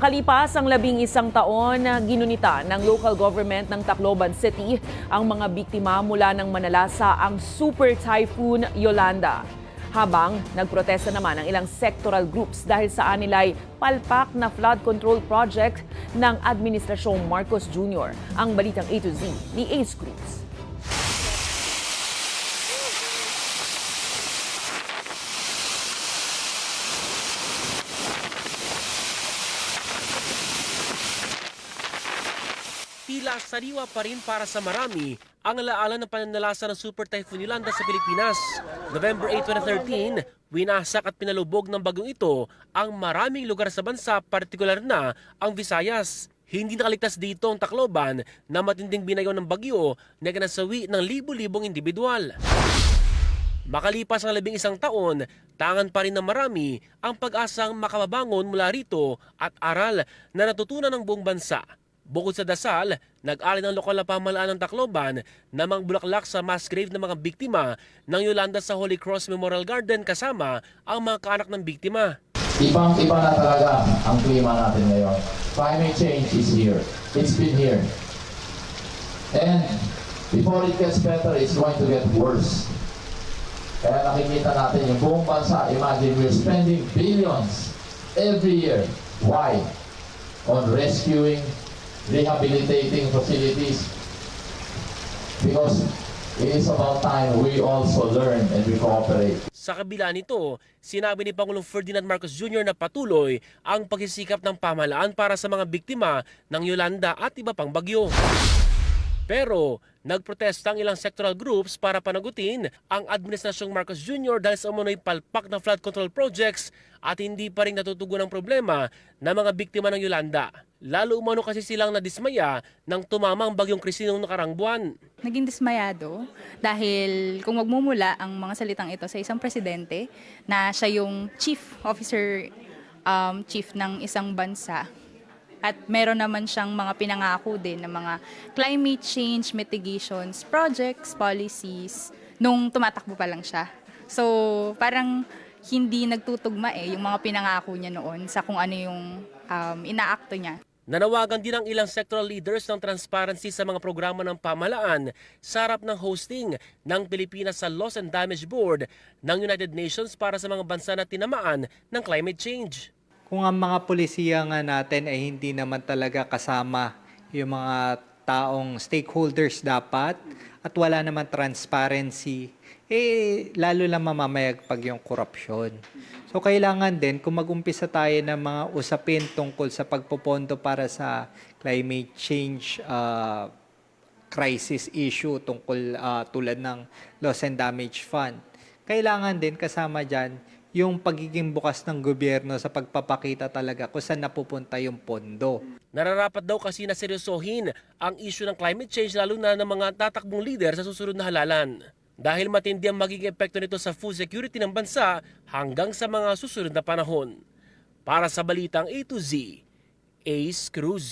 Makalipas ang 11 taon, ginunita ng local government ng Tacloban City ang mga biktima mula ng manalasa ang Super Typhoon Yolanda. Habang nagprotesta naman ang ilang sectoral groups dahil sa anilay palpak na flood control project ng Administrasyong Marcos Jr. Ang balitang A to Z ni Ace Cruz. Tila sariwa pa rin para sa marami ang alaala ng pananalasa ng Super Typhoon Yolanda sa Pilipinas. November 8, 2013, winasak at pinalubog ng bagyong ito ang maraming lugar sa bansa, partikular na ang Visayas. Hindi nakaligtas dito ang Tacloban na matinding binayo ng bagyo na kinasawi ng libu-libong individual. Makalipas ang 11 taon, tangan pa rin ng marami ang pag-asang makababangon mula rito at aral na natutunan ng buong bansa. Bukod sa dasal, nag-alay ng lokal na pamahalaan ng Tacloban na mangbulaklak sa mass grave ng mga biktima ng Yolanda sa Holy Cross Memorial Garden kasama ang mga kaanak ng biktima. Ibang-iba na talaga ang klima natin ngayon. Climate change is here. It's been here. And before it gets better, it's going to get worse. Kaya nakikita natin yung buong bansa. Imagine we're spending billions every year. Why? On rescuing, rehabilitating facilities, because it is about time we also learn and we cooperate. Sa kabila nito, sinabi ni Pangulong Ferdinand Marcos Jr. na patuloy ang pagsisikap ng pamahalaan para sa mga biktima ng Yolanda at iba pang bagyo. Pero nagprotesta ang ilang sectoral groups para panagutin ang Administrasyong Marcos Jr. dahil sa umunoy palpak na flood control projects at hindi pa rin natutugon ang problema ng mga biktima ng Yolanda. Lalo umano kasi silang nadismaya nang tumama ang bagyong Christine noong nakarang buwan. Naging dismayado dahil kung magmumula ang mga salitang ito sa isang presidente na siya yung chief ng isang bansa. At meron naman siyang mga pinangako din ng mga climate change mitigations, projects, policies, nung tumatakbo pa lang siya. So parang hindi nagtutugma yung mga pinangako niya noon sa kung ano yung inaakto niya. Nanawagan din ang ilang sectoral leaders ng transparency sa mga programa ng pamahalaan sa harap ng hosting ng Pilipinas sa Loss and Damage Board ng United Nations para sa mga bansa na tinamaan ng climate change. Kung ang mga polisiya nga natin ay hindi naman talaga kasama yung mga taong stakeholders dapat at wala naman transparency, lalo lang mamamayagpag yung korupsyon. So kailangan din kung mag-umpisa tayo ng mga usapin tungkol sa pagpopondo para sa climate change crisis issue tungkol tulad ng Loss and Damage Fund, kailangan din kasama dyan yung pagiging bukas ng gobyerno sa pagpapakita talaga kung saan napupunta yung pondo. Nararapat daw kasi na seryosohin ang issue ng climate change lalo na ng mga tatakbong leader sa susunod na halalan. Dahil matindi ang magiging epekto nito sa food security ng bansa hanggang sa mga susunod na panahon. Para sa Balitang A to Z, Ace Cruz.